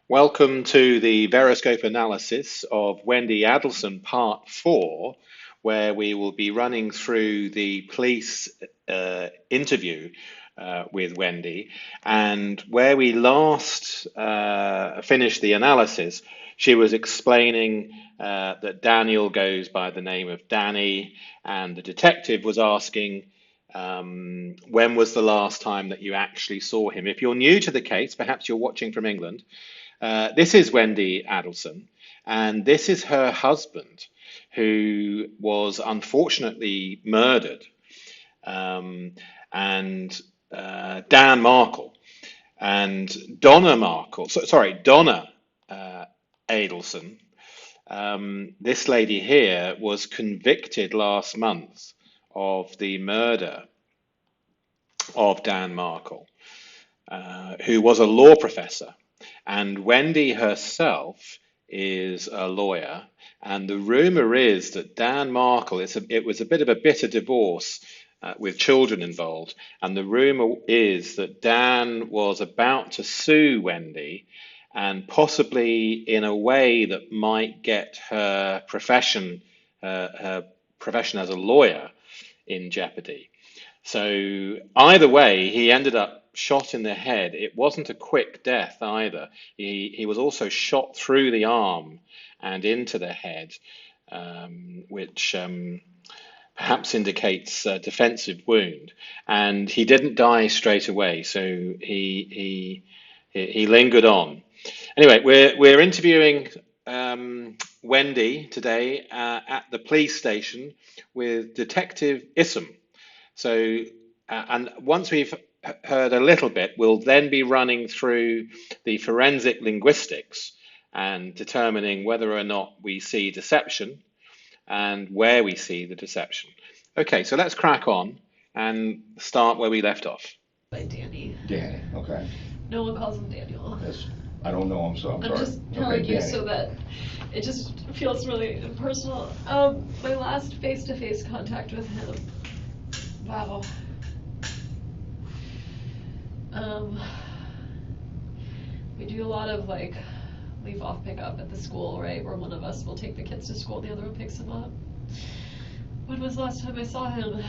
Welcome to the Veroscope analysis of Wendi Adelson Part 4, where we will be running through the police interview with Wendi. And where we last finished the analysis, she was explaining that Daniel goes by the name of Danny, and the detective was asking, when was the last time that you actually saw him? If you're new to the case, perhaps you're watching from England, this is Wendi Adelson, and this is her husband, who was unfortunately murdered. And Dan Markel and Donna Markel, Donna Adelson. This lady here was convicted last month of the murder of Dan Markel, who was a law professor. And Wendi herself is a lawyer, and the rumor is that Dan Markel, it was a bit of a bitter divorce with children involved, and the rumor is that Dan was about to sue Wendi, and possibly in a way that might get her profession as a lawyer in jeopardy. So either way, he ended up shot in the head. It wasn't a quick death either. He was also shot through the arm and into the head, which perhaps indicates a defensive wound. And he didn't die straight away, so he lingered on. Anyway, we're interviewing Wendi today at the police station with Detective Issam. So, and once we've heard a little bit, we'll then be running through the forensic linguistics and determining whether or not we see deception and where we see the deception. Okay, so let's crack on and start where we left off. By Danny. Danny, okay. No one calls him Daniel. Yes, I don't know him, so I'm sorry. Just telling Okay, you Danny. so that it just feels really impersonal. My last face-to-face contact with him. Wow. We do a lot of like leave off pickup at the school, right? Where one of us will take the kids to school, the other one picks them up. When was the last time I saw him?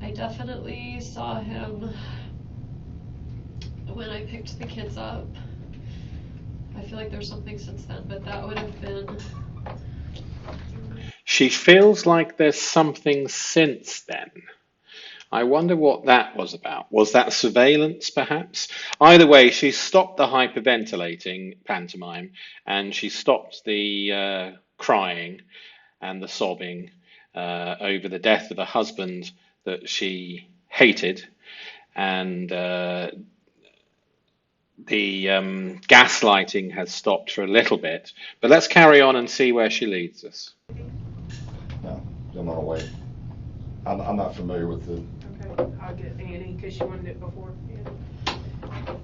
I definitely saw him when I picked the kids up. I feel like there's something since then, but that would have been. She feels like there's something since then. I wonder what that was about. Was that surveillance, perhaps? Either way, she stopped the hyperventilating pantomime, and she stopped the crying and the sobbing over the death of a husband that she hated, and the gaslighting has stopped for a little bit. But let's carry on and see where she leads us. No, I'm not away. I'm not familiar with the. Okay, I'll get Annie because she wanted it before. Yeah.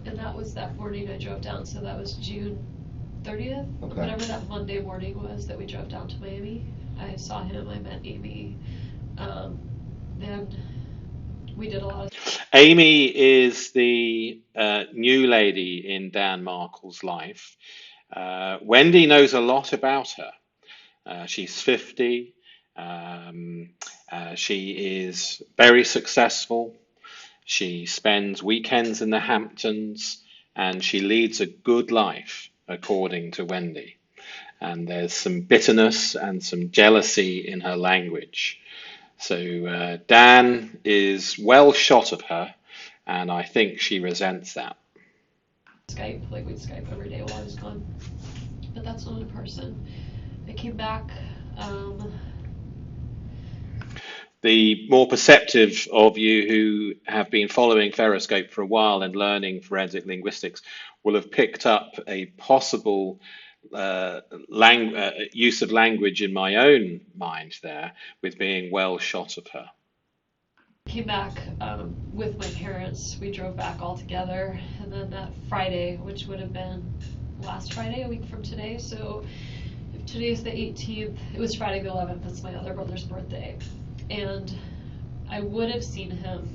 And that was that morning I drove down, so that was June 30th, Okay. whatever that Monday morning was that we drove down to Miami. I saw him, I met Amy, then we did a lot of. Amy is the new lady in Dan Markel's life. Wendi knows a lot about her. She's 50. She is very successful. She spends weekends in the Hamptons, and she leads a good life, according to Wendi. And there's some bitterness and some jealousy in her language. So Dan is well shot of her, and I think she resents that. Skype, like we'd Skype every day while I was gone, but that's not in person. I came back. The more perceptive of you who have been following Ferroscope for a while and learning forensic linguistics will have picked up a possible use of language in my own mind there, with being well shot of her. Came back with my parents. We drove back all together, and then that Friday, which would have been last Friday, a week from today. So if today's the 18th, it was Friday the 11th. It's my other brother's birthday, and I would have seen him,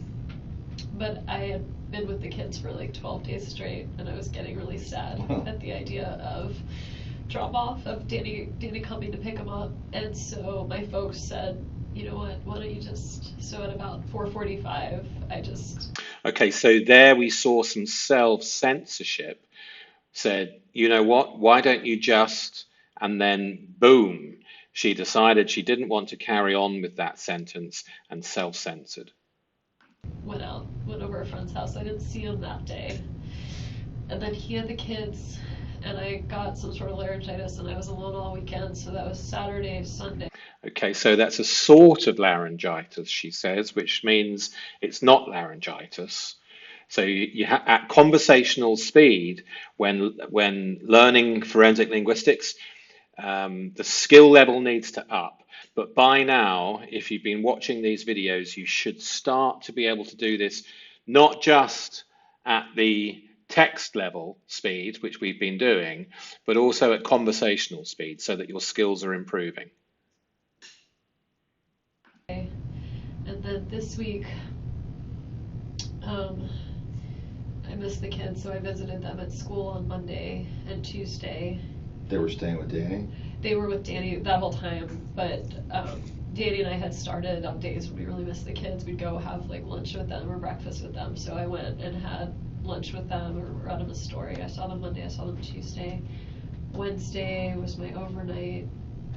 but I been with the kids for like 12 days straight, and I was getting really sad at the idea of drop off of Danny coming to pick him up. And so my folks said, you know what, why don't you just, so at about 4:45, I just. Okay, so there we saw some self-censorship. Said, you know what, why don't you just, and then boom, she decided she didn't want to carry on with that sentence and self-censored. Went over a friend's house. I didn't see him that day. And then he had the kids, and I got some sort of laryngitis, and I was alone all weekend, so that was Saturday, Sunday. Okay, so that's a sort of laryngitis, she says, which means it's not laryngitis. So at conversational speed, when learning forensic linguistics, the skill level needs to up. But by now, if you've been watching these videos, you should start to be able to do this, not just at the text level speed, which we've been doing, but also at conversational speed, so that your skills are improving. And then this week, I missed the kids, so I visited them at school on Monday and Tuesday. They were staying with Danny? They were with Danny that whole time, but Danny and I had started on days when we really missed the kids. We'd go have like lunch with them or breakfast with them. So I went and had lunch with them or read them a story. I saw them Monday, I saw them Tuesday. Wednesday was my overnight,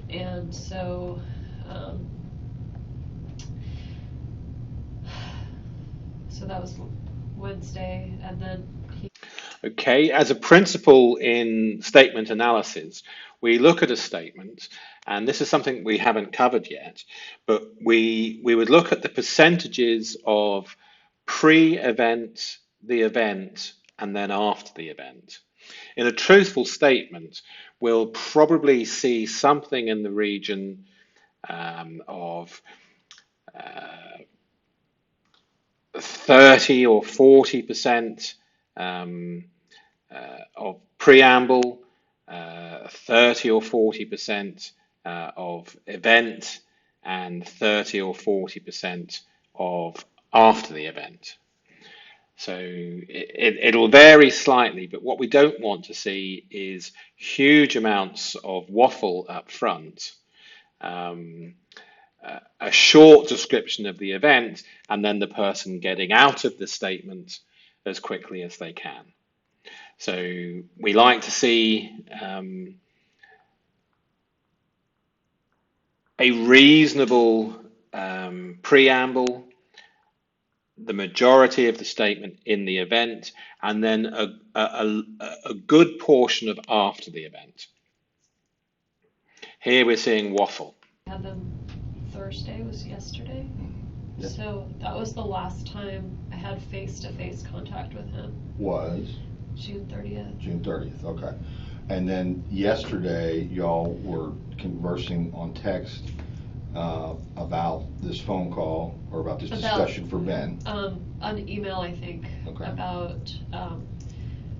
and so that was Wednesday, and then Okay, as a principle in statement analysis, we look at a statement, and this is something we haven't covered yet, but we would look at the percentages of pre-event, the event, and then after the event. In a truthful statement, we'll probably see something in the region of 30 or 40% of preamble, 30 or 40% of event, and 30 or 40% of after the event. So it'll vary slightly, but what we don't want to see is huge amounts of waffle up front, a short description of the event, and then the person getting out of the statement as quickly as they can. So we like to see a reasonable preamble, the majority of the statement in the event, and then a good portion of after the event. Here we're seeing waffle. I had them Thursday, was yesterday. Yeah. So that was the last time I had face-to-face contact with him. Was? June 30th. June 30th, okay. And then yesterday, y'all were conversing on text about this phone call, or about this discussion for Ben. On email, I think, Okay. about,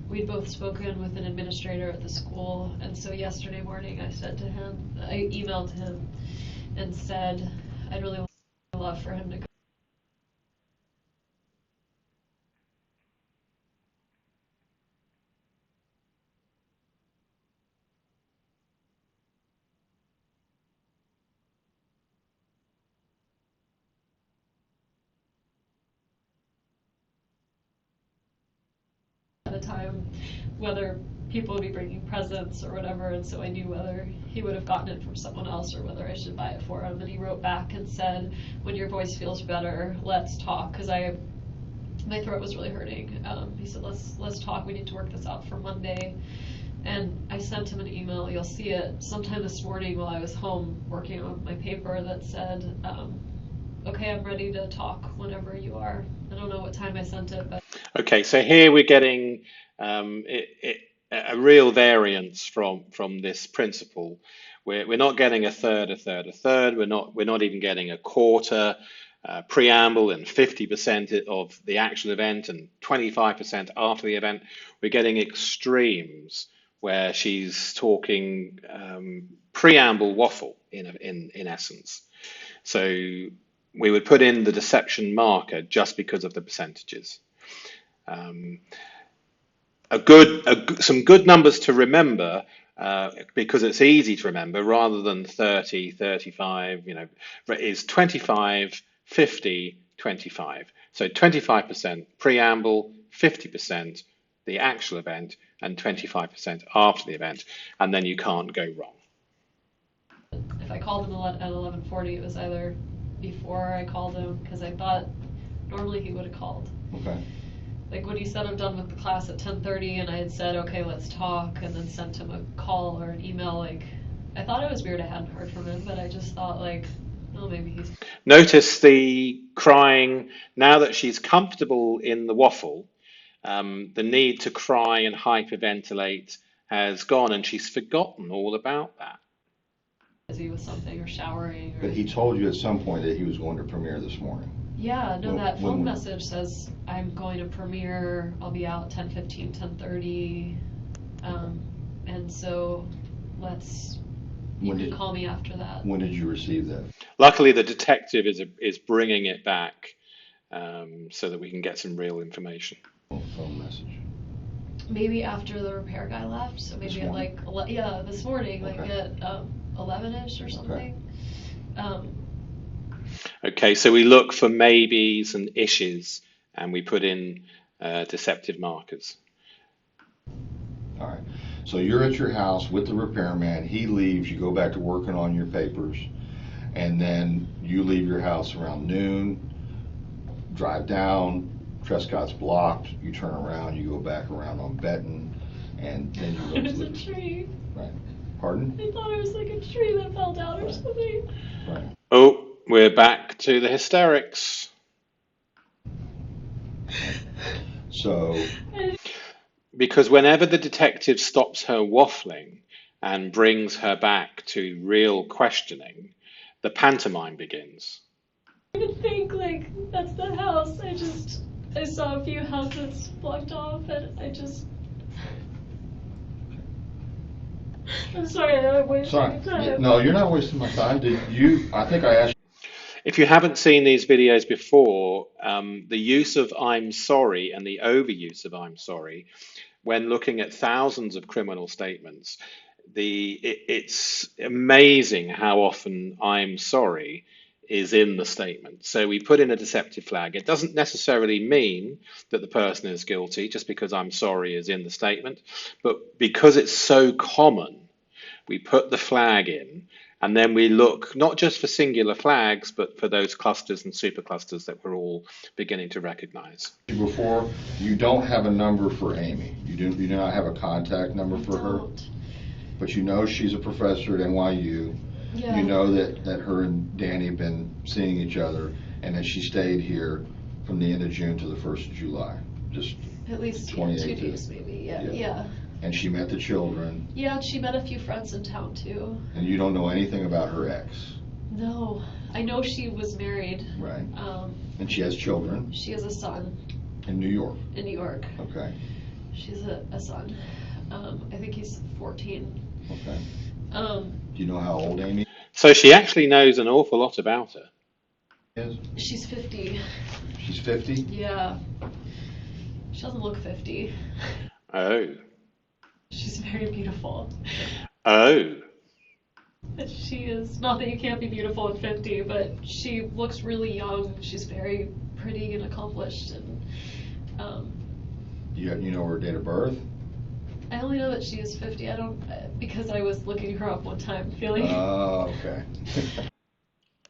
we'd both spoken with an administrator at the school, and so yesterday morning I emailed him and said, I'd really love for him to go. At the time, whether people would be bringing presents or whatever, and so I knew whether he would have gotten it from someone else or whether I should buy it for him. And he wrote back and said, when your voice feels better, let's talk, because my throat was really hurting. He said, let's talk, we need to work this out for Monday. And I sent him an email, you'll see it sometime this morning while I was home working on my paper, that said, okay, I'm ready to talk whenever you are. I don't know what time I sent it, but. Okay, so here we're getting a real variance from this principle. We're not getting a third, a third, a third. We're not even getting a quarter preamble and 50% of the actual event and 25% after the event. We're getting extremes where she's talking preamble waffle in essence. So we would put in the deception marker just because of the percentages. Um, some good numbers to remember, because it's easy to remember rather than 30, 35, is 25, 50, 25. So 25% preamble, 50% the actual event, and 25% after the event, and then you can't go wrong. If I called him at 11:40, it was either before I called him, because I thought normally he would have called. Okay. Like when he said I'm done with the class at 10:30, and I had said, okay, let's talk, and then sent him a call or an email, like, I thought it was weird I hadn't heard from him, but I just thought, like, oh, maybe he's... Notice the crying. Now that she's comfortable in the waffle, the need to cry and hyperventilate has gone, and she's forgotten all about that. Busy with something or showering. Or... But he told you at some point that he was going to premiere this morning. Yeah, no, that phone message says I'm going to premiere, I'll be out 10:15, 10:30, and so you can call me after that. When did you receive that? Luckily, the detective is bringing it back, so that we can get some real information. Phone message. Maybe after the repair guy left, so maybe at like, this morning, like at 11-ish or something. Okay. Okay, so we look for maybes and issues, and we put in deceptive markers. All right. So you're at your house with the repairman. He leaves. You go back to working on your papers, and then you leave your house around noon. Drive down. Trescott's blocked. You turn around. You go back around on Benton, and then you go to There's a tree. Right. Pardon? I thought it was like a tree that fell down or something. Right. Oh, we're back to the hysterics. So, because whenever the detective stops her waffling and brings her back to real questioning, the pantomime begins. I didn't think, like, that's the house. I saw a few houses blocked off, and I'm sorry, I'm wasting your time. No, you're not wasting my time. I think I asked. If you haven't seen these videos before, the use of I'm sorry and the overuse of I'm sorry, when looking at thousands of criminal statements, it's amazing how often I'm sorry is in the statement. So we put in a deceptive flag. It doesn't necessarily mean that the person is guilty just because I'm sorry is in the statement, but because it's so common, we put the flag in, and then we look not just for singular flags, but for those clusters and superclusters that we're all beginning to recognize. Before, you don't have a number for Amy. You do not have a contact number for her, but you know she's a professor at NYU. Yeah. You know that her and Danny have been seeing each other, and that she stayed here from the end of June to the 1st of July. Just at least 2 days, maybe. Yeah. And she met the children. Yeah, she met a few friends in town too. And you don't know anything about her ex? No, I know she was married. Right. And she has children? She has a son. In New York? In New York. Okay. She's a son. I think he's 14. Okay. Do you know how old Amy is? So she actually knows an awful lot about her. Yes. She's 50. She's 50? Yeah. She doesn't look 50. Oh. She's very beautiful. Oh. She is, not that you can't be beautiful at 50, but she looks really young. She's very pretty and accomplished. And you know her date of birth? I only know that she is 50. I don't, because I was looking her up one time, feeling. Oh, okay.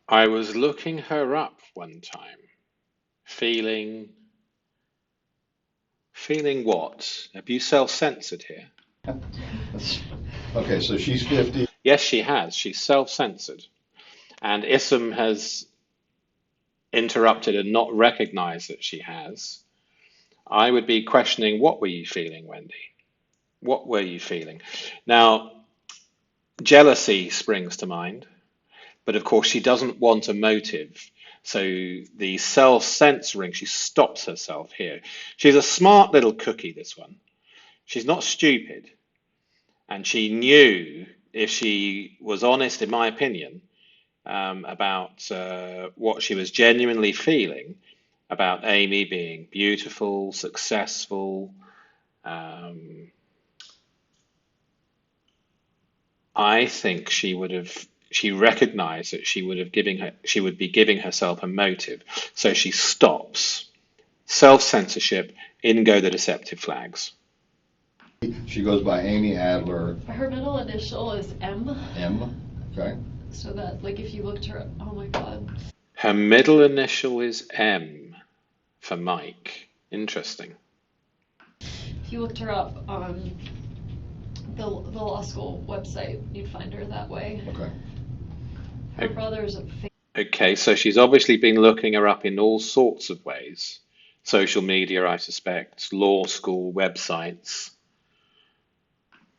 I was looking her up one time, feeling what? Have you self-censored here? Okay, so she's 50. Yes, she has. She's self-censored. And Issam has interrupted and not recognized that she has. I would be questioning, what were you feeling, Wendy? What were you feeling? Now, jealousy springs to mind, but of course she doesn't want a motive. So the self-censoring, she stops herself here. She's a smart little cookie, this one. She's not stupid. And she knew, if she was honest, in my opinion, about what she was genuinely feeling, about Amy being beautiful, successful. Um, I think she recognized that she would be giving herself a motive. So she stops. Self-censorship, in go the deceptive flags. She goes by Amy Adler. Her middle initial is M. M. Okay. So that, like, if you looked her up, oh my God. Her middle initial is M for Mike. Interesting. If you looked her up on the law school website, you'd find her that way. Okay. Her brother's a Okay, so she's obviously been looking her up in all sorts of ways. Social media, I suspect, law school websites.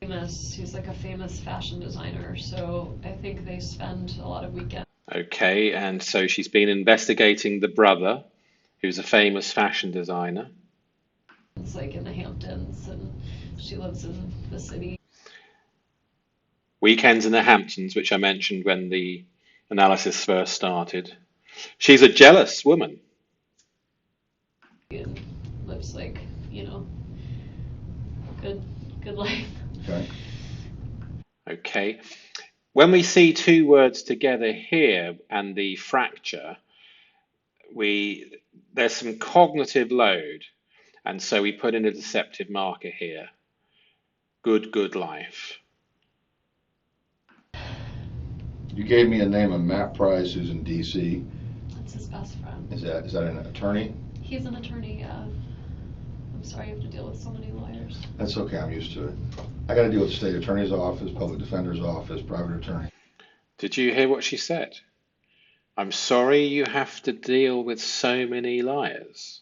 famous. He's like a famous fashion designer, so I think they spend a lot of weekends. Okay, and so she's been investigating the brother, who's a famous fashion designer. It's like in the Hamptons, and she lives in the city. Weekends in the Hamptons, which I mentioned when the analysis first started. She's a jealous woman. And lives like, you know, good life. Okay. Okay. When we see two words together here and the fracture, there's some cognitive load, and so we put in a deceptive marker here. Good life. You gave me a name of Matt Price, who's in D.C. That's his best friend. Is that an attorney? He's an attorney, yeah. I'm sorry you have to deal with so many lawyers. That's okay, I'm used to it. I got to deal with the state attorney's office, public defender's office, private attorney. Did you hear what she said? I'm sorry you have to deal with so many liars.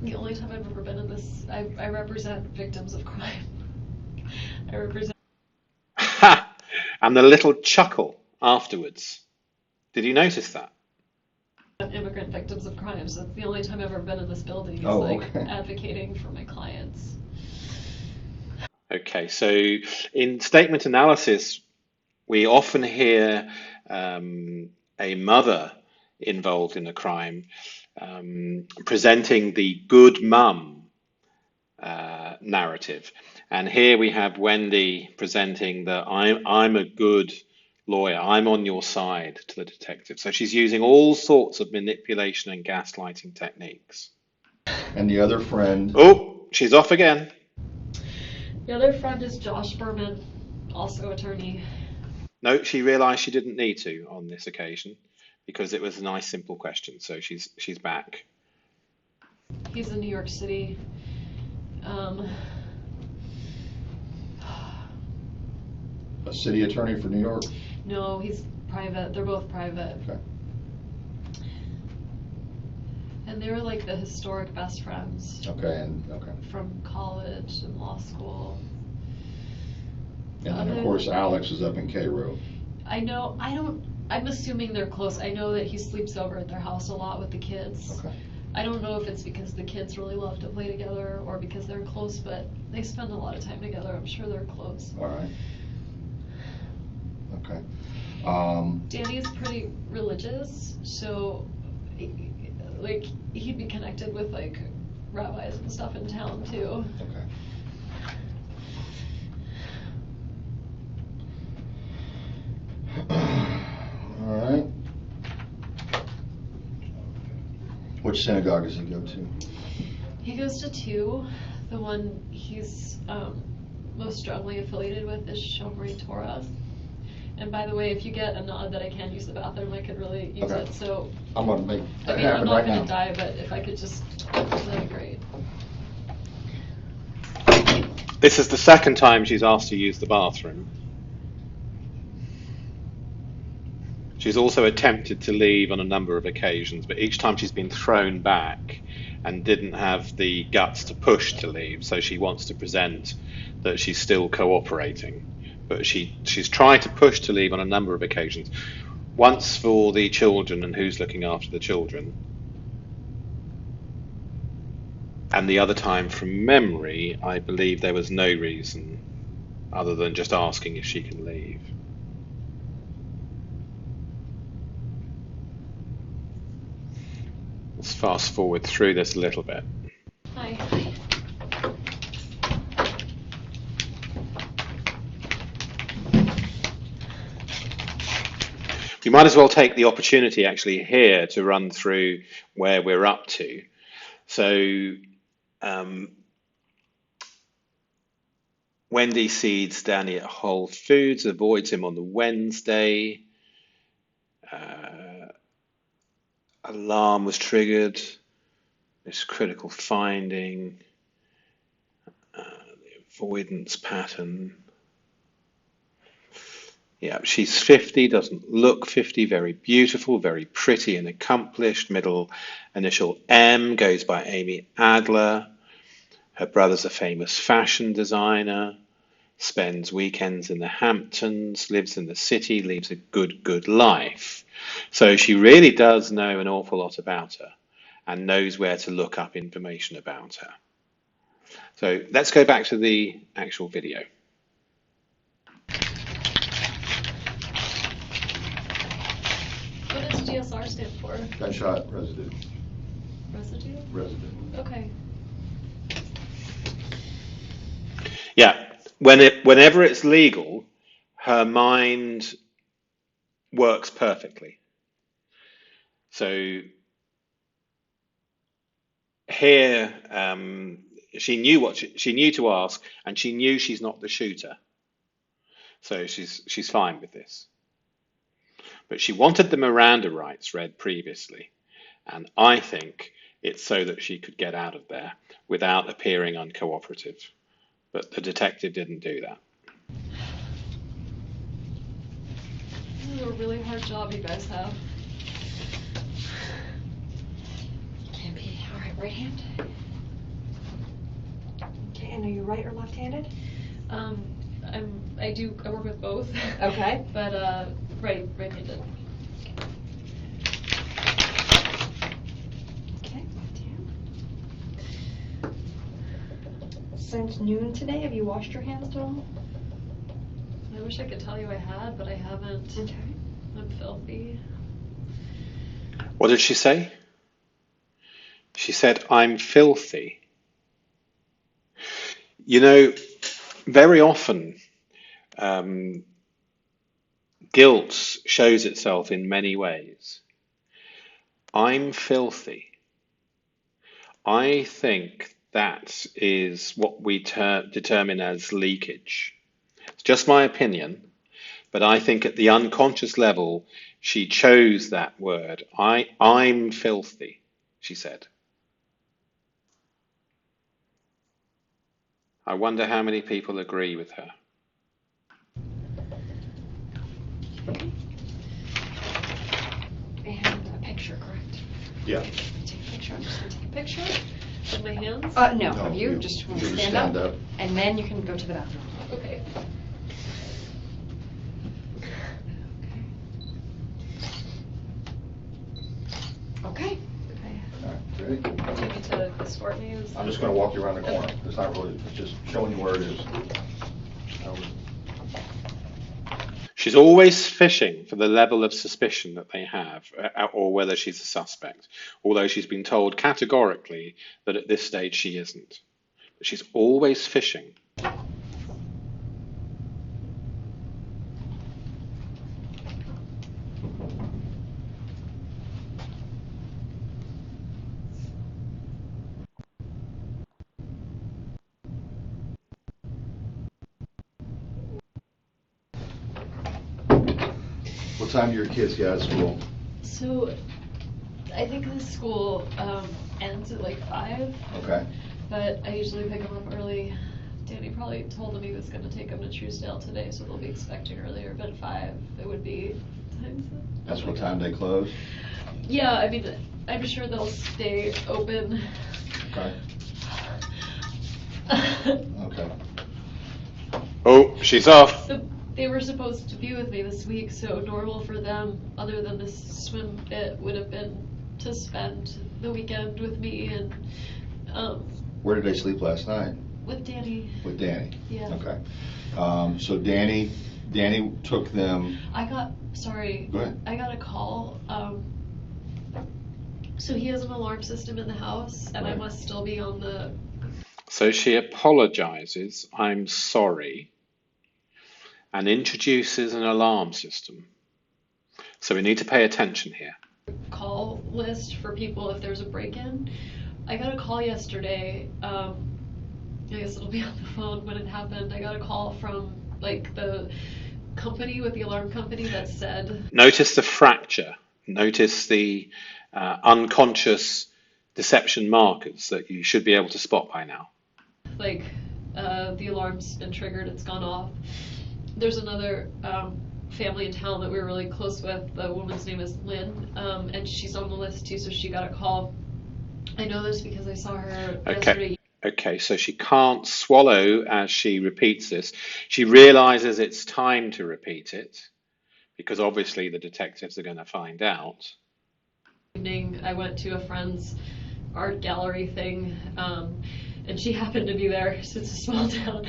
The only time I've ever been in this, I represent victims of crime. I represent. Ha! And the little chuckle afterwards. Did you notice that? Immigrant victims of crimes. That's the only time I've ever been in this building. Is okay. Advocating for my clients. Okay, so in statement analysis, we often hear a mother involved in a crime presenting the good mum narrative. And here we have Wendi presenting that I'm a good lawyer, I'm on your side to the detective. So she's using all sorts of manipulation and gaslighting techniques. And the other friend. Oh, she's off again. The other friend is Josh Berman, also attorney. No, she realized she didn't need to on this occasion because it was a nice, simple question. So she's back. He's in New York City. A city attorney for New York? No, he's private. They're both private. Okay. And they were like the historic best friends. Okay. From college and law school. And then, of course, Alex is up in Cairo. I'm assuming they're close. I know that he sleeps over at their house a lot with the kids. Okay. I don't know if it's because the kids really love to play together or because they're close, but they spend a lot of time together. I'm sure they're close. All right. Okay. Danny's pretty religious, so like he'd be connected with like rabbis and stuff in town too. Okay. All right. Which synagogue does he go to? He goes to two. The one he's most strongly affiliated with is Shomrei Torah. And by the way, if you get a nod that I can use the bathroom, I could really use it. So I'm gonna make that I'm happen not right gonna now. die, but if I could just, that'd be great. This is the second time she's asked to use the bathroom. She's also attempted to leave on a number of occasions, but each time she's been thrown back and didn't have the guts to push to leave, so she wants to present that she's still cooperating. But she's tried to push to leave on a number of occasions. Once for the children and who's looking after the children. And the other time, from memory, I believe there was no reason other than just asking if she can leave. Let's fast forward through this a little bit. Hi. We might as well take the opportunity actually here to run through where we're up to. So Wendi sees Danny at Whole Foods, avoids him on the Wednesday. Alarm was triggered. This critical finding, the avoidance pattern. Yeah, she's 50, doesn't look 50, very beautiful, very pretty and accomplished. Middle initial M, goes by Amy Adler. Her brother's a famous fashion designer, spends weekends in the Hamptons, lives in the city, leads a good life. So she really does know an awful lot about her and knows where to look up information about her. So let's go back to the actual video. What does GSR stand for? Gunshot residue. Residue? Residue. Okay. Yeah, whenever it's legal, her mind works perfectly. So here, she knew what she knew to ask, and she knew she's not the shooter. So she's fine with this. But she wanted the Miranda rights read previously, and I think it's so that she could get out of there without appearing uncooperative. But the detective didn't do that. This is a really hard job you guys have. Can't be. All right, right hand. Okay, and are you right or left-handed? I work with both. Okay. But right-handed. Okay, left hand. Since noon today, have you washed your hands at all? I wish I could tell you I had, but I haven't. Okay. I'm filthy. What did she say? She said, "I'm filthy." You know, very often, guilt shows itself in many ways. I'm filthy. I think that is what we determine as leakage. It's just my opinion, but I think at the unconscious level, she chose that word. I'm filthy, she said. I wonder how many people agree with her. And a picture, correct? Yeah. Take a picture. I'm just going to take a picture. With my hands? No, No, of you. you- Just you stand, stand up, up. and then you can go to the bathroom. Okay. Okay. Okay. All right, ready? Do you need to escort me? I'm just going to walk you around the corner. It's not really, it's just showing you where it is. She's always fishing for the level of suspicion that they have, or whether she's a suspect, although she's been told categorically that at this stage she isn't. But she's always fishing. What time do your kids get out of school? So, I think the school ends at like 5, Okay. but I usually pick them up early. Danny probably told them he was going to take them to Truesdale today, so they'll be expecting earlier. But at 5, it would be times. That's what time they close? Yeah, I mean, I'm sure they'll stay open. Okay. Okay. Oh, she's off. They were supposed to be with me this week, so normal for them, other than this swim bit, would have been to spend the weekend with me and Where did they sleep last night? with Danny. With Danny? Yeah. Okay. So Danny took them. Sorry. Go ahead. I got a call So he has an alarm system in the house, and I Right. must still be on the. So she apologizes, I'm sorry, and introduces an alarm system. So we need to pay attention here. Call list for people if there's a break-in. I got a call yesterday. I guess it'll be on the phone when it happened. I got a call from like the company with the alarm company that said Notice the fracture. Notice the unconscious deception markers that you should be able to spot by now. like the alarm's been triggered. It's gone off. There's another family in town that we're really close with. The woman's name is Lynn, and she's on the list too. So she got a call. I know this because I saw her yesterday. Okay, so she can't swallow as she repeats this. She realizes it's time to repeat it because obviously the detectives are going to find out. Evening, I went to a friend's art gallery thing, and she happened to be there. So it's a small town,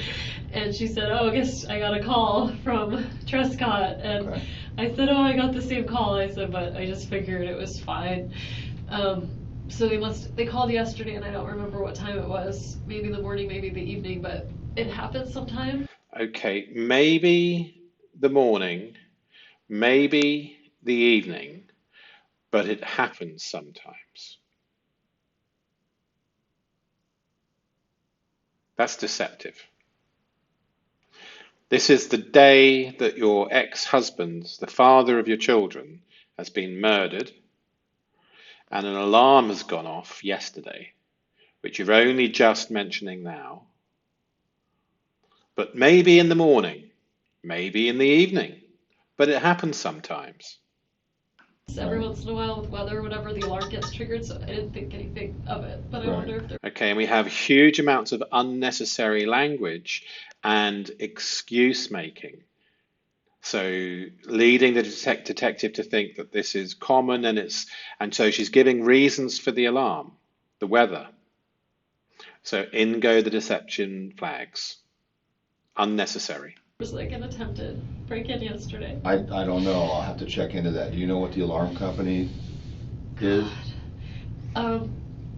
and she said, "Oh, I guess I got a call from Trescott," and Okay. I said, "Oh, I got the same call." I said, "But I just figured it was fine." So they called yesterday, and I don't remember what time it was. Maybe the morning, maybe the evening, but it happens sometimes. Okay, maybe the morning, maybe the evening, but it happens sometimes. That's deceptive. This is the day that your ex-husband, the father of your children, has been murdered, and an alarm has gone off yesterday, which you're only just mentioning now. But maybe in the morning, maybe in the evening, but it happens sometimes. Every once in a while with weather, whenever the alarm gets triggered, so I didn't think anything of it. But I wonder if there. Okay, and we have huge amounts of unnecessary language and excuse making. So leading the detective to think that this is common and so she's giving reasons for the alarm, the weather. So in go the deception flags. Unnecessary. It was like an attempted break-in yesterday. I don't know. I'll have to check into that. Do you know what the alarm company is?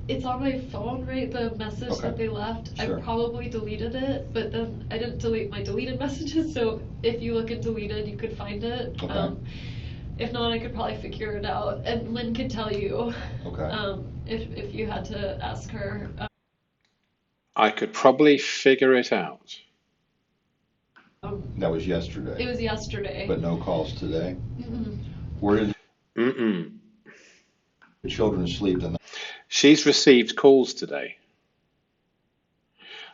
It's on my phone, right? The message Okay. that they left. Sure. I probably deleted it, but then I didn't delete my deleted messages. So if you look at deleted, you could find it. Okay. If not, I could probably figure it out, and Lynn could tell you. Okay. If you had to ask her. I could probably figure it out. That was yesterday. It was yesterday. But no calls today? Mm-mm. Where did Mm-mm. the children sleep the night? She's received calls today.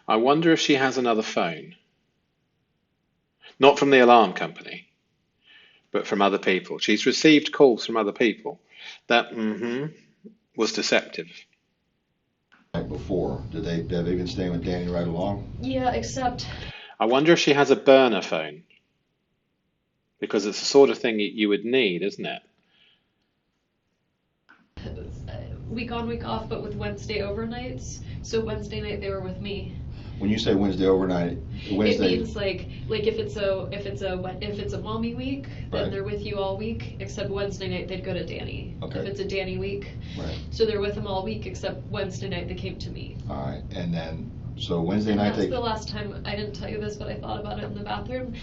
I wonder if she has another phone. Not from the alarm company, but from other people. She's received calls from other people. That was deceptive. Before? Have they been staying with Danny right along? Yeah, except I wonder if she has a burner phone. Because it's the sort of thing you would need, isn't it? week on, week off, but with Wednesday overnights. So Wednesday night they were with me. When you say Wednesday overnight, Wednesday. It means like if it's a mommy week, then Right. they're with you all week. Except Wednesday night they'd go to Danny. Okay. If it's a Danny week, Right. so they're with him all week. Except Wednesday night they came to me. All right, and then so Wednesday And night that's the last time. I didn't tell you this, but I thought about it in the bathroom.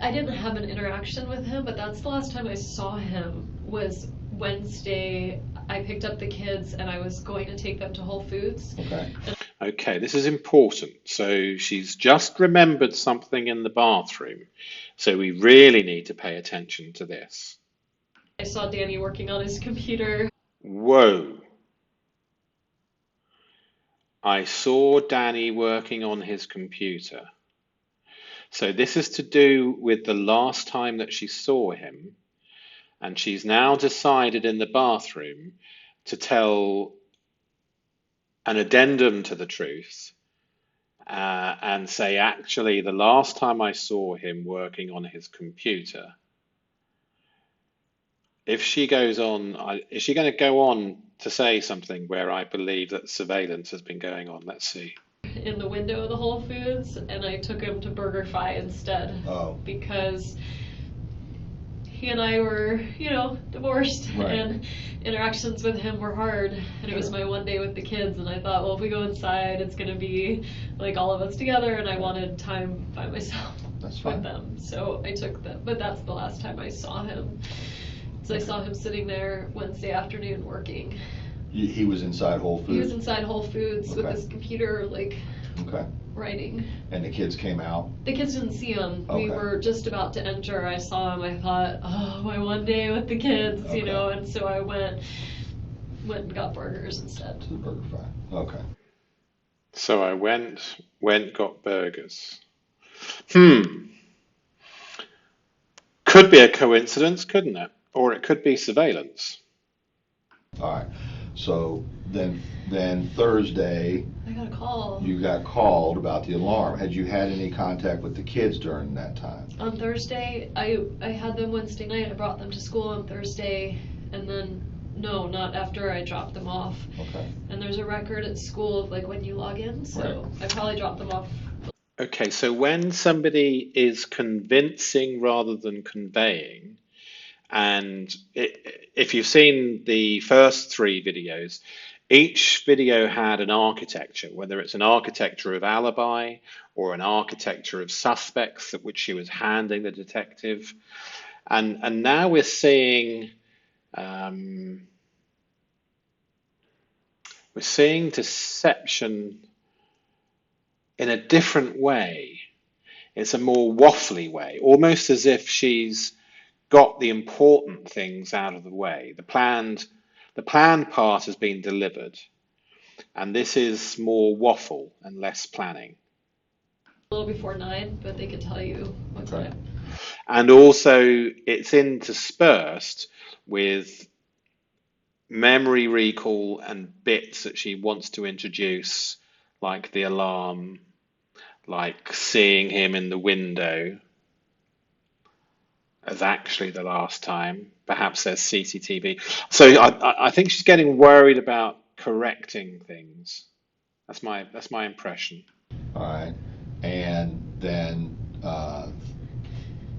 I didn't have an interaction with him, but that's the last time I saw him was Wednesday. I picked up the kids and I was going to take them to Whole Foods. Okay. Okay, this is important. So she's just remembered something in the bathroom. So we really need to pay attention to this. I saw Danny working on his computer. Whoa. I saw Danny working on his computer. So this is to do with the last time that she saw him. And she's now decided in the bathroom to tell an addendum to the truth and say, actually, the last time I saw him working on his computer. If she goes on, is she going to go on to say something where I believe that surveillance has been going on? Let's see. In the window of the Whole Foods, and I took him to BurgerFi instead. Oh. Because he and I were, divorced, Right. and interactions with him were hard. And it was my one day with the kids, and I thought, well, if we go inside, it's gonna be like all of us together, and I wanted time by myself That's fine. with them. So I took them, but that's the last time I saw him. So I saw him sitting there Wednesday afternoon working. He was inside Whole Foods? He was inside Whole Foods with Okay. his computer, Okay. writing. And the kids came out? The kids didn't see him. Okay. We were just about to enter. I saw him. I thought, oh, my one day with the kids, Okay. and so I went and got burgers instead. To the burger fry. Okay. So I went, got burgers. Could be a coincidence, couldn't it? Or it could be surveillance. All right. So then Thursday, I got a call. you got called about the alarm. Had you had any contact with the kids during that time? On Thursday, I had them Wednesday night. I brought them to school on Thursday, and then, no, not after I dropped them off. Okay. And there's a record at school of when you log in, so Right. I probably dropped them off. Okay, so when somebody is convincing rather than conveying, and if you've seen the first 3 videos, each video had an architecture, whether it's an architecture of alibi or an architecture of suspects that which she was handing the detective. And now we're seeing deception in a different way. It's a more waffly way, almost as if she's got the important things out of the way. The planned part has been delivered, and this is more waffle and less planning. A little before 9, but they could tell you what Okay. time. And also, it's interspersed with memory recall and bits that she wants to introduce, like the alarm, like seeing him in the window as actually the last time. Perhaps there's CCTV. So I think she's getting worried about correcting things. That's my impression. All right. And then,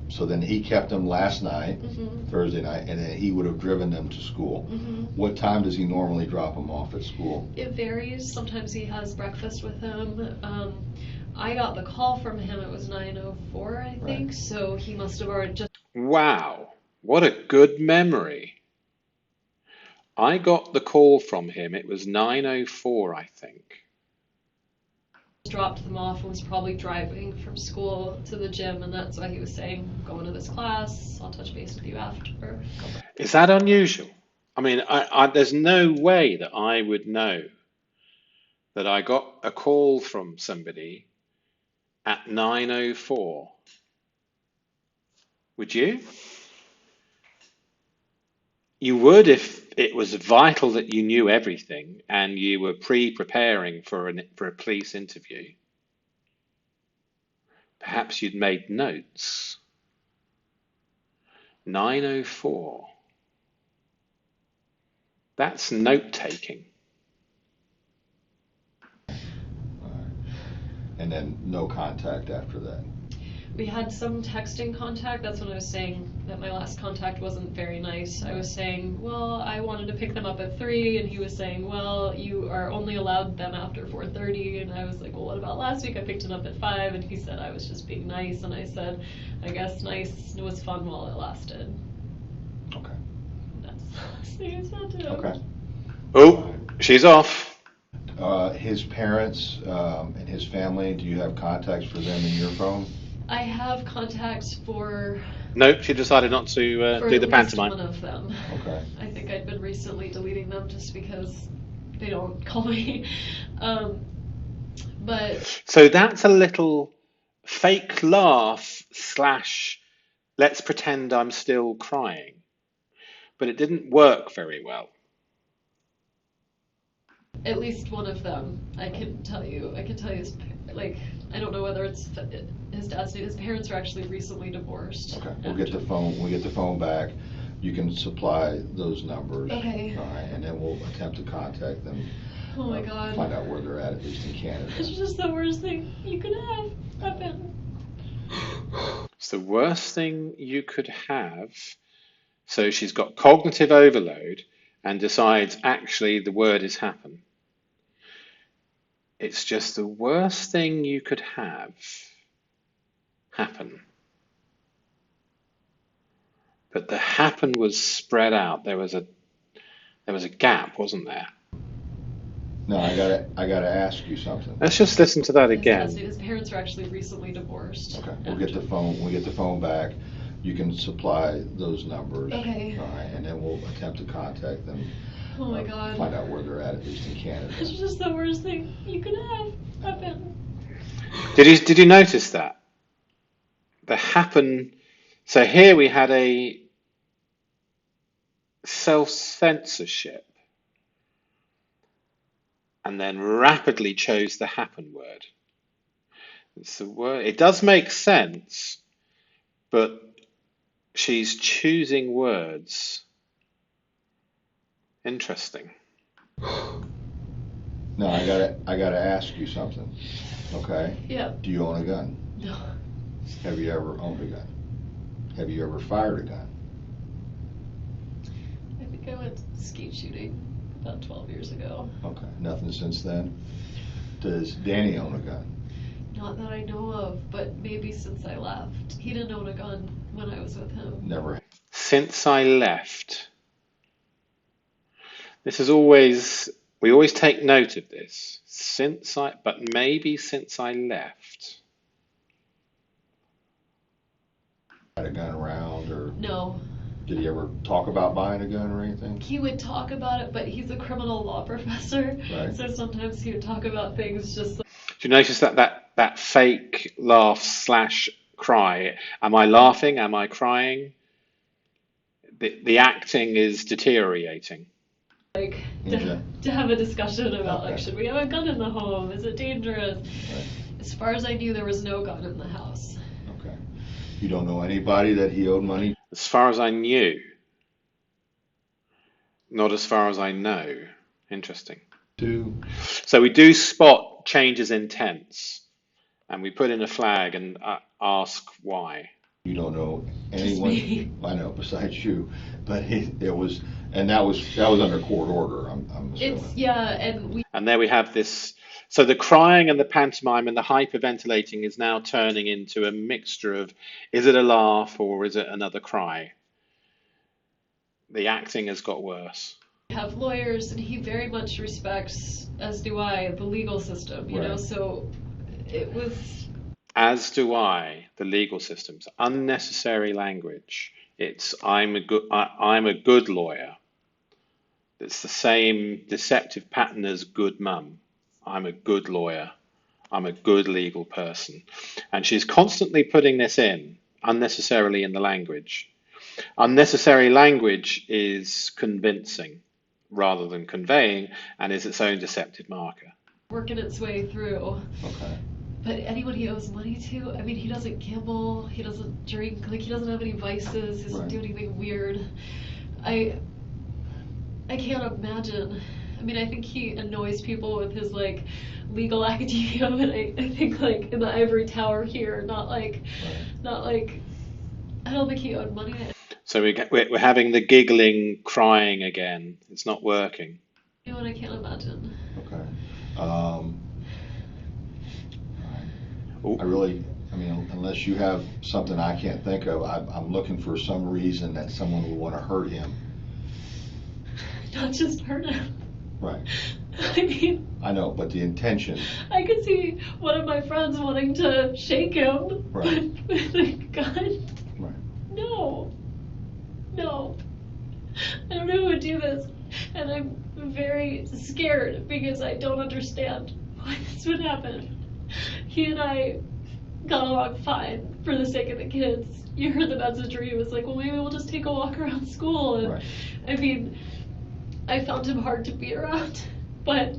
so then he kept them last night, Thursday night, and then he would have driven them to school. What time does he normally drop them off at school? It varies. Sometimes he has breakfast with him. I got the call from him. It was 9:04, I think. Right. So he must have already just Wow, what a good memory. I got the call from him. It was 9:04, I think. dropped them off and was probably driving from school to the gym, and that's why he was saying, I'm going to this class. I'll touch base with you after. Is that unusual? I mean, there's no way that I would know that I got a call from somebody at 9:04. Would you? You would if it was vital that you knew everything and you were preparing for a police interview. Perhaps you'd made notes. 9:04. That's note-taking. And then no contact after that. We had some texting contact. That's when I was saying that my last contact wasn't very nice. I was saying, well, I wanted to pick them up at 3, and he was saying, well, you are only allowed them after 4:30. And I was like, well, what about last week? I picked them up at 5, and he said I was just being nice. And I said, I guess nice was fun while it lasted. Okay. That's the last thing I said to him. Okay. Oh, she's off. His parents and his family, do you have contacts for them in your phone? I have contacts for Nope, she decided not to for do at the least pantomime. one of them. Okay. I think I'd been recently deleting them just because they don't call me. But So that's a little fake laugh / let's pretend I'm still crying. But it didn't work very well. at least one of them, I can tell you his, I don't know whether it's his dad's name. His parents are actually recently divorced. Okay, we'll get the phone, when we get the phone back, you can supply those numbers. Okay. All right, and then we'll attempt to contact them. Oh my God. Find out where they're at least in Canada. It's just the worst thing you could have happen. It's the worst thing you could have So she's got cognitive overload and decides actually the word is happen. It's just the worst thing you could have happen. But the happen was spread out. There was a gap, wasn't there? No, I gotta ask you something. Let's just listen to that His again. his parents are actually recently divorced. Okay, we'll get the phone, when we get the phone back, you can supply those numbers. Okay. All right, and then we'll attempt to contact them. Oh my God. Find out where they're at least in Canada. It's just the worst thing you could have happen. Did you notice that? The happen. So here we had a self-censorship and then rapidly chose the happen word. It's the word. It does make sense, but she's choosing words. Interesting. No, I gotta ask you something, okay? Yeah. Do you own a gun? No. Have you ever owned a gun? Have you ever fired a gun? I think I went skeet shooting about 12 years ago. Okay, nothing since then? Does Danny own a gun? Not that I know of, but maybe since I left. He didn't own a gun when I was with him. Never. Since I left. This is always, we always take note of this. But maybe since I left. Had a gun around, or No. did he ever talk about buying a gun or anything? He would talk about it, but he's a criminal law professor. Right. So sometimes he would talk about things just like, Do you notice that fake laugh / cry? Am I laughing? Am I crying? The acting is deteriorating. to have a discussion about, Okay. like, should we have a gun in the home? Is it dangerous? Right. As far as I knew, there was no gun in the house. Okay. You don't know anybody that he owed money? As far as I knew, not as far as I know. Interesting. To? So we do spot changes in tense, and we put in a flag and ask why. You don't know Just anyone? me. I know, besides you, but it was, and that was under court order, I'm assuming. It's, yeah, and we, And there we have this. So the crying and the pantomime and the hyperventilating is now turning into a mixture of, is it a laugh or is it another cry? The acting has got worse. have lawyers, and he very much respects, as do I, the legal system, you know, Right. so it was, As do I, the legal systems. Unnecessary language. It's I'm a good lawyer. It's the same deceptive pattern as good mum. I'm a good lawyer. I'm a good legal person. And she's constantly putting this in unnecessarily in the language. Unnecessary language is convincing rather than conveying and is its own deceptive marker. working its way through. Okay. But anyone he owes money to, I mean, he doesn't gamble, he doesn't drink, like, he doesn't have any vices, he doesn't Right. do anything weird. I can't imagine. I mean, I think he annoys people with his, like, legal academia, but I think, like, in the ivory tower here, not like, I don't think he owed money. So we're having the giggling, crying again. It's not working. You know what, I can't imagine. Okay. Ooh. I mean, unless you have something I can't think of, I'm looking for some reason that someone would want to hurt him. Not just hurt him. Right. I mean, I know, but the intention. I could see one of my friends wanting to shake him, Right. but with a gun. Right. No. I don't know who would do this, and I'm very scared because I don't understand why this would happen. He and I got along fine for the sake of the kids. You heard the message where he was like, well, maybe we'll just take a walk around school. And Right. I mean, I found him hard to be around, but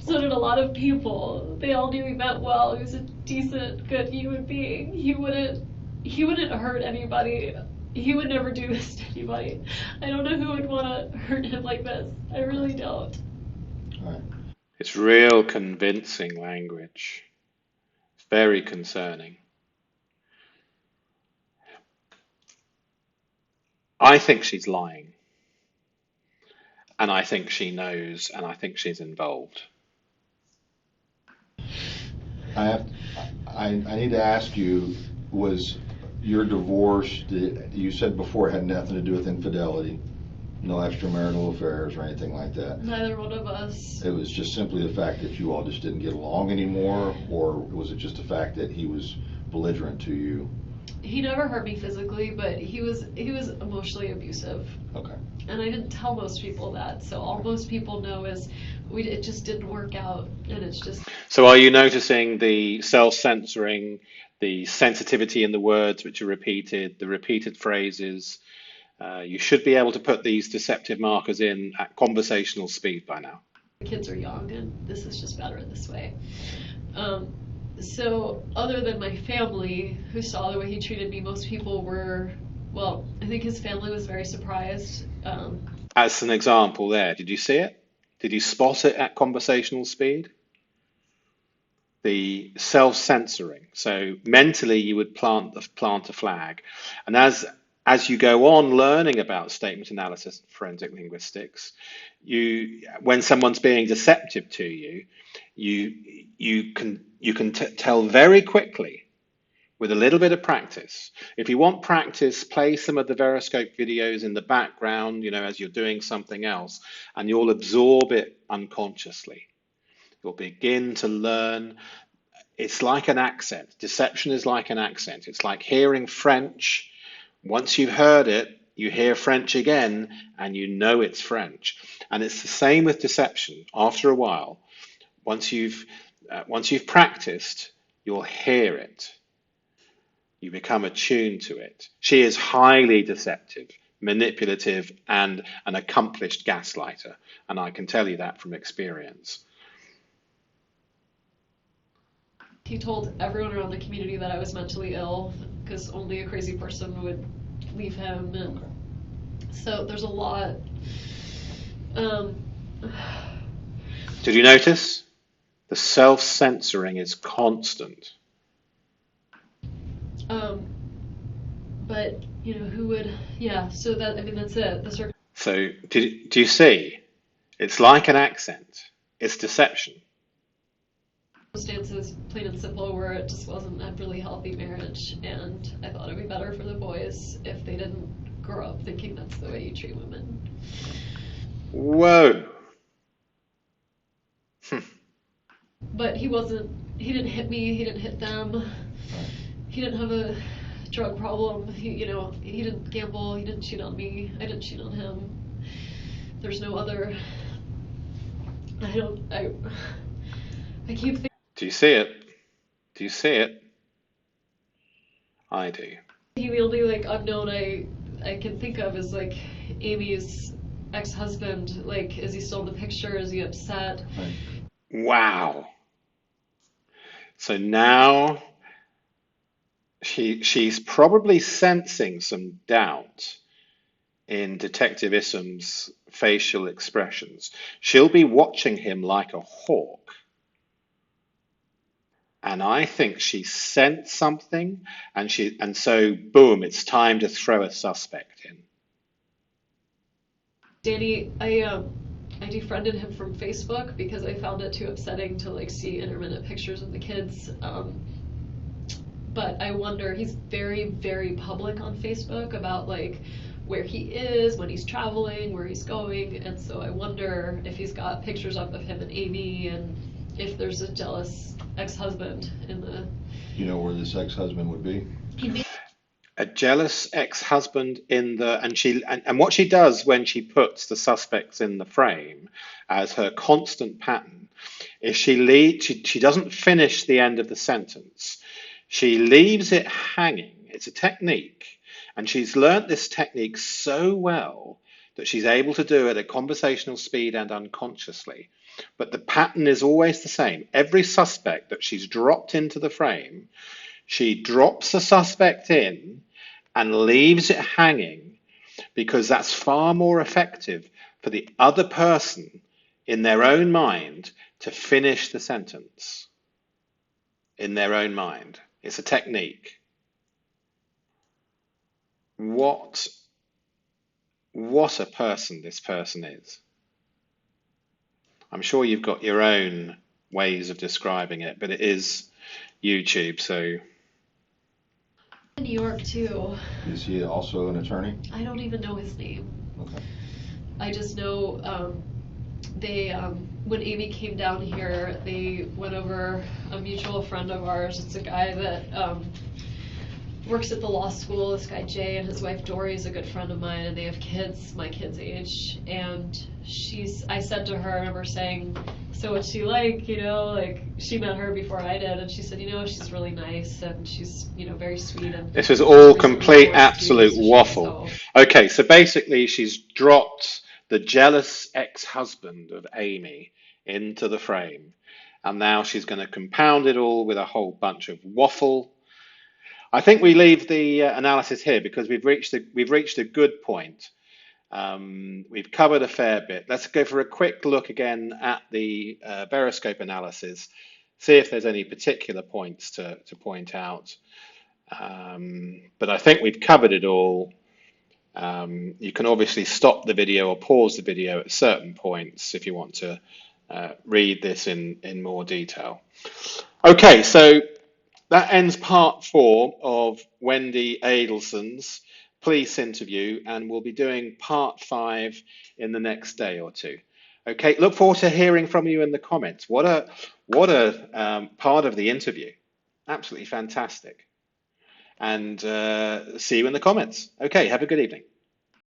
so did a lot of people. They all knew he meant well. He was a decent, good human being. He wouldn't hurt anybody. He would never do this to anybody. I don't know who would want to hurt him like this. I really don't. All right. It's real convincing language. It's very concerning. I think she's lying, and I think she knows, and I think she's involved. I have, I need to ask you, was your divorce, you said before it had nothing to do with infidelity, no extramarital affairs or anything like that? Neither one of us. It was just simply the fact that you all just didn't get along anymore, or was it just the fact that he was belligerent to you? He never hurt me physically, but he was emotionally abusive. Okay. And I didn't tell most people that, so all most people know is it just didn't work out, and it's just. So are you noticing the self-censoring, the sensitivity in the words which are repeated, the repeated phrases? You should be able to put these deceptive markers in at conversational speed by now. The kids are young, and this is just better this way. So other than my family, who saw the way he treated me, most people were, well, I think his family was very surprised. As an example there, did you see it? Did you spot it at conversational speed? The self-censoring. So mentally you would plant a flag. And as you go on learning about statement analysis and forensic linguistics, when someone's being deceptive to you, you can tell very quickly with a little bit of practice. If you want practice, play some of the Veriscope videos in the background, as you're doing something else, and you'll absorb it unconsciously. You'll begin to learn. It's like an accent. Deception is like an accent. It's like hearing French. Once you've heard it, you hear French again, and you know it's French. And it's the same with deception. After a while, once you've practiced, you'll hear it. You become attuned to it. She is highly deceptive, manipulative, and an accomplished gaslighter. And I can tell you that from experience. He told everyone around the community that I was mentally ill because only a crazy person would leave him. And so there's a lot. Did you notice? The self-censoring is constant. But who would? Yeah. So that's it. So do you see? It's like an accent. It's deception. Circumstances, plain and simple, where it just wasn't a really healthy marriage, and I thought it'd be better for the boys if they didn't grow up thinking that's the way you treat women. Whoa. But he didn't hit me, he didn't hit them, he didn't have a drug problem, he didn't gamble, he didn't cheat on me, I didn't cheat on him. There's no other, I keep thinking. Do you see it? Do you see it? I do. The only unknown I can think of is Amy's ex-husband. Is he still in the picture? Is he upset? Wow. So now she's probably sensing some doubt in Detective Issam's facial expressions. She'll be watching him like a hawk. And I think she sensed something, and so boom, it's time to throw a suspect in. Danny, I defriended him from Facebook because I found it too upsetting to see intermittent pictures of the kids. But I wonder, he's very, very public on Facebook about where he is, when he's traveling, where he's going, and so I wonder if he's got pictures up of him and Amy, and if there's a jealous ex-husband in the. You know where this ex-husband would be? A jealous ex-husband and what she does when she puts the suspects in the frame as her constant pattern is she doesn't finish the end of the sentence. She leaves it hanging. It's a technique, and she's learnt this technique so well that she's able to do it at conversational speed and unconsciously. But the pattern is always the same. Every suspect that she's dropped into the frame, she drops the suspect in and leaves it hanging, because that's far more effective for the other person in their own mind to finish the sentence in their own mind. It's a technique. What what a person this person is. I'm sure you've got your own ways of describing it, but it is YouTube, so. In New York too. Is he also an attorney? I don't even know his name. Okay. I just know they when Amy came down here, they went over a mutual friend of ours. It's a guy that works at the law school. This guy Jay and his wife Dory is a good friend of mine, and they have kids, my kid's age. And I said to her, I remember saying, so what's she like, like she met her before I did, and she said, she's really nice, and she's, very sweet. And this was all recently complete, divorced, absolute so waffle. Okay, so basically she's dropped the jealous ex-husband of Amy into the frame, and now she's going to compound it all with a whole bunch of waffle. I think we leave the analysis here because we've reached a good point. We've covered a fair bit. Let's go for a quick look again at the Berescope analysis, see if there's any particular points to point out. But I think we've covered it all. You can obviously stop the video or pause the video at certain points if you want to read this in more detail. Okay, so that ends part 4 of Wendi Adelson's police interview, and we'll be doing part 5 in the next day or two. Okay, look forward to hearing from you in the comments. What a part of the interview. Absolutely fantastic. And see you in the comments. Okay, have a good evening.